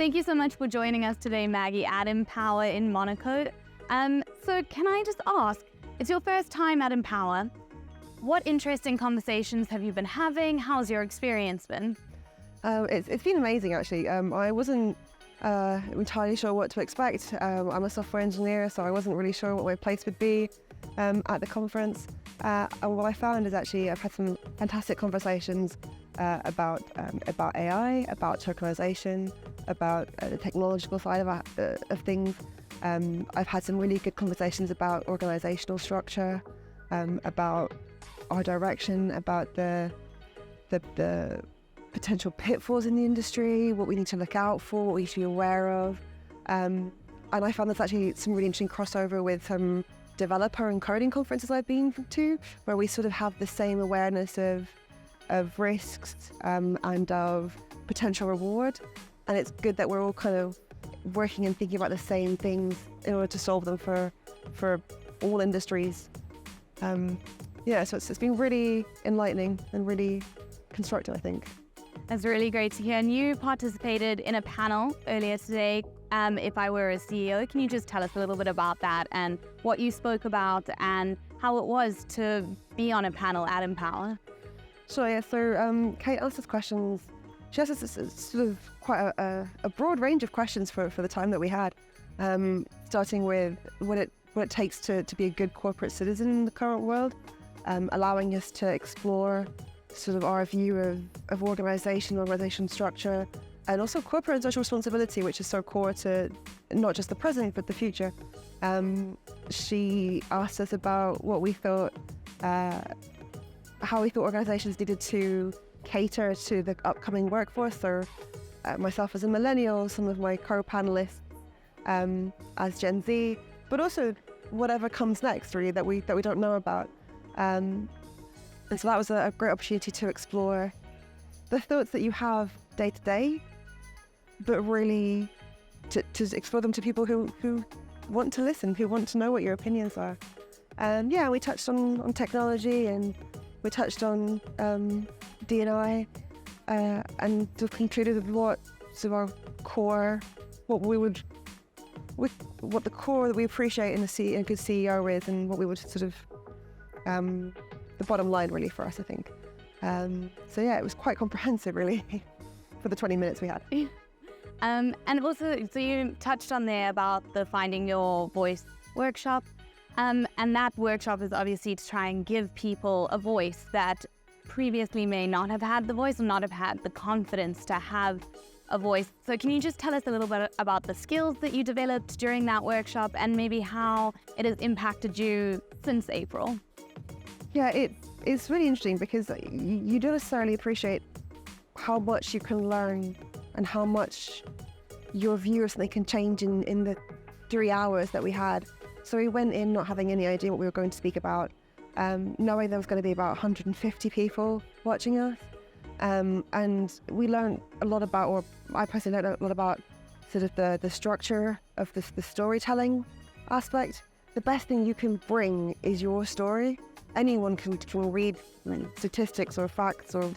Thank you so much for joining us today, Maggie, at IMpower in Monaco. So can I just ask, it's your first time at IMpower. What interesting conversations have you been having? How's your experience been? It's been amazing, actually. I wasn't entirely sure what to expect. I'm a software engineer, so I wasn't really sure what my place would be at the conference. And what I found is actually I've had some fantastic conversations about AI, about tokenization, about the technological side of things. I've had some really good conversations about organizational structure, about our direction, about the potential pitfalls in the industry, what we need to look out for, what we should be aware of. And I found there's actually some really interesting crossover with some developer and coding conferences I've been to, where we sort of have the same awareness of risks and of potential reward. And it's good that we're all kind of working and thinking about the same things in order to solve them for all industries. So it's been really enlightening and really constructive, I think. That's really great to hear. And you participated in a panel earlier today, If I Were a CEO. Can you just tell us a little bit about that and what you spoke about and how it was to be on a panel at IMpower? Sure, yeah. So Kate asked us questions. She asked us sort of quite a broad range of questions for the time that we had, starting with what it takes to be a good corporate citizen in the current world, allowing us to explore sort of our view of organization structure, and also corporate and social responsibility, which is so core to not just the present, but the future. She asked us about what we thought, how we thought organizations needed to cater to the upcoming workforce, or myself as a millennial, some of my co-panelists as Gen Z, but also whatever comes next, really, that we don't know about. And so that was a great opportunity to explore the thoughts that you have day to day, but really to explore them to people who want to listen, who want to know what your opinions are. And we touched on technology, and we touched on D&I, and concluded with what sort of our core, what the core that we appreciate in a good CEO is, and what we would sort of the bottom line really for us, I think. It was quite comprehensive, really, for the 20 minutes we had. And also, so you touched on there about the Finding Your Voice workshop, and that workshop is obviously to try and give people a voice that previously may not have had the voice or not have had the confidence to have a voice. So can you just tell us a little bit about the skills that you developed during that workshop and maybe how it has impacted you since April? Yeah, it's really interesting because you don't necessarily appreciate how much you can learn and how much your view of something can change in the 3 hours that we had. So we went in not having any idea what we were going to speak about, knowing there was going to be about 150 people watching us. And we learned a lot about, or I personally learned a lot about sort of the structure of the storytelling aspect. The best thing you can bring is your story. Anyone can read statistics or facts or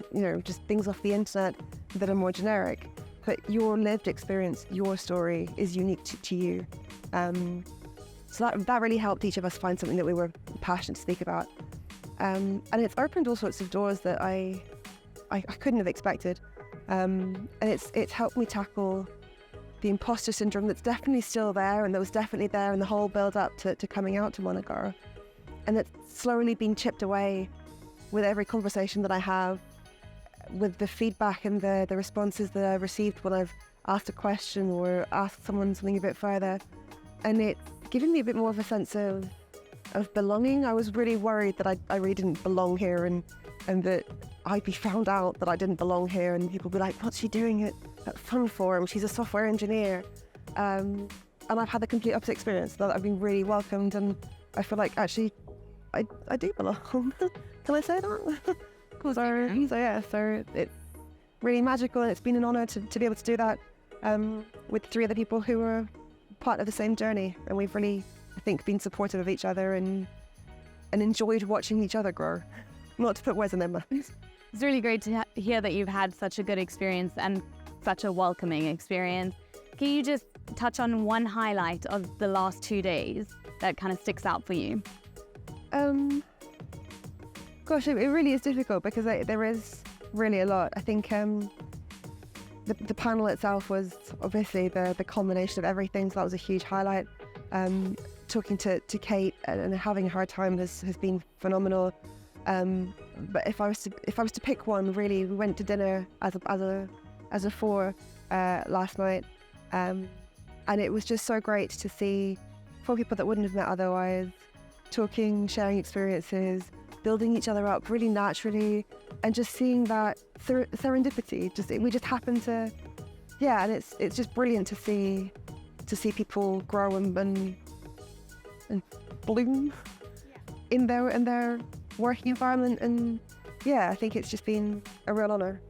just things off the internet that are more generic, but your lived experience, your story is unique to you. So that really helped each of us find something that we were passionate to speak about. And it's opened all sorts of doors that I couldn't have expected. And it's helped me tackle the imposter syndrome that's definitely still there, and that was definitely there in the whole build up to coming out to Monaco. And it's slowly been chipped away with every conversation that I have, with the feedback and the responses that I've received when I've asked a question or asked someone something a bit further. And it's given me a bit more of a sense of belonging. I was really worried that I really didn't belong here, and that I'd be found out that I didn't belong here, and people would be like, what's she doing at FundForum? She's a software engineer. And I've had the complete opposite experience, that I've been really welcomed, and I feel like actually I do belong. Can I say that? So it's really magical, and it's been an honor to be able to do that with 3 other people who were part of the same journey, and we've really, I think, been supportive of each other and enjoyed watching each other grow. Not to put words in their mouths. It's really great to hear that you've had such a good experience and such a welcoming experience. can you just touch on one highlight of the last 2 days that kind of sticks out for you? Gosh, it really is difficult because there is really a lot. I think the panel itself was obviously the culmination of everything, so that was a huge highlight. Talking to Kate and having a hard time has been phenomenal. But if I was to pick one, really, we went to dinner as a four last night, and it was just so great to see 4 people that wouldn't have met otherwise, talking, sharing experiences, building each other up really naturally, and just seeing that serendipity. We just happened to, and it's just brilliant to see people grow and bloom in their working environment, and I think it's just been a real honor.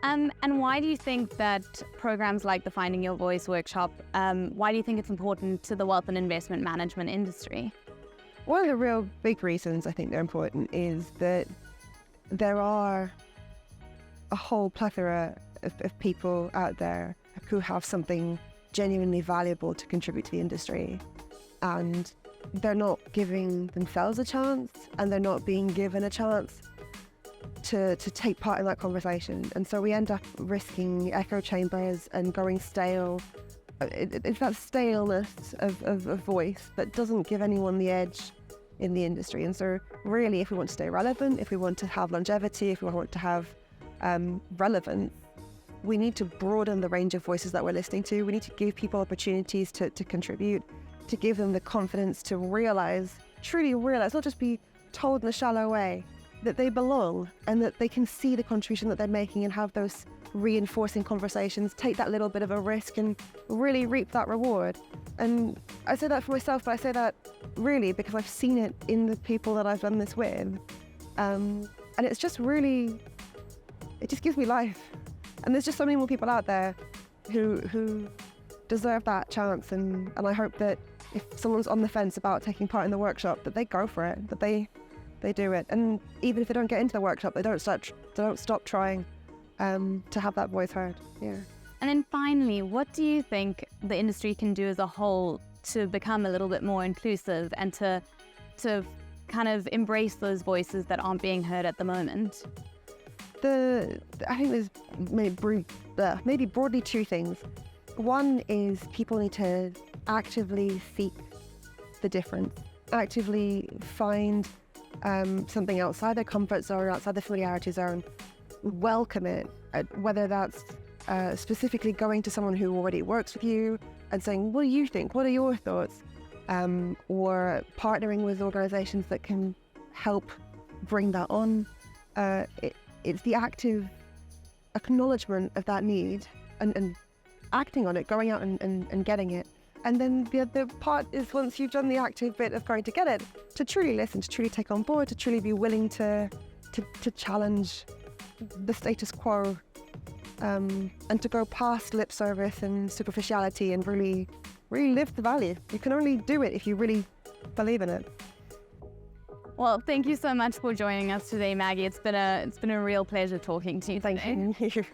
And why do you think that programs like the Finding Your Voice workshop, why do you think it's important to the wealth and investment management industry? One of the real big reasons I think they're important is that there are a whole plethora of people out there who have something genuinely valuable to contribute to the industry, and they're not giving themselves a chance, and they're not being given a chance to take part in that conversation. And so we end up risking echo chambers and going stale. It's that staleness of voice that doesn't give anyone the edge in the industry. And so really, if we want to stay relevant, if we want to have longevity, if we want to have relevance, we need to broaden the range of voices that we're listening to. We need to give people opportunities to contribute, to give them the confidence to truly realize, not just be told in a shallow way, that they belong and that they can see the contribution that they're making and have those reinforcing conversations, take that little bit of a risk and really reap that reward. And I say that for myself, but I say that really because I've seen it in the people that I've done this with. And it's just really, it just gives me life. And there's just so many more people out there who deserve that chance. And I hope that if someone's on the fence about taking part in the workshop, that they go for it, that they do it. And even if they don't get into the workshop, they don't stop trying to have that voice heard. Yeah. And then finally, what do you think the industry can do as a whole to become a little bit more inclusive and to kind of embrace those voices that aren't being heard at the moment? I think there's maybe broadly 2 things. One is people need to actively seek the difference, actively find something outside their comfort zone, outside their familiarity zone, welcome it, whether that's specifically going to someone who already works with you and saying, what do you think? What are your thoughts? Or partnering with organizations that can help bring that on. It's the active acknowledgement of that need and acting on it, going out and getting it. And then the other part is, once you've done the active bit of going to get it, to truly listen, to truly take on board, to truly be willing to challenge the status quo, and to go past lip service and superficiality and really live the value. You can only do it if you really believe in it. Well, thank you so much for joining us today, Maggie. It's been a real pleasure talking to you today. Thank you.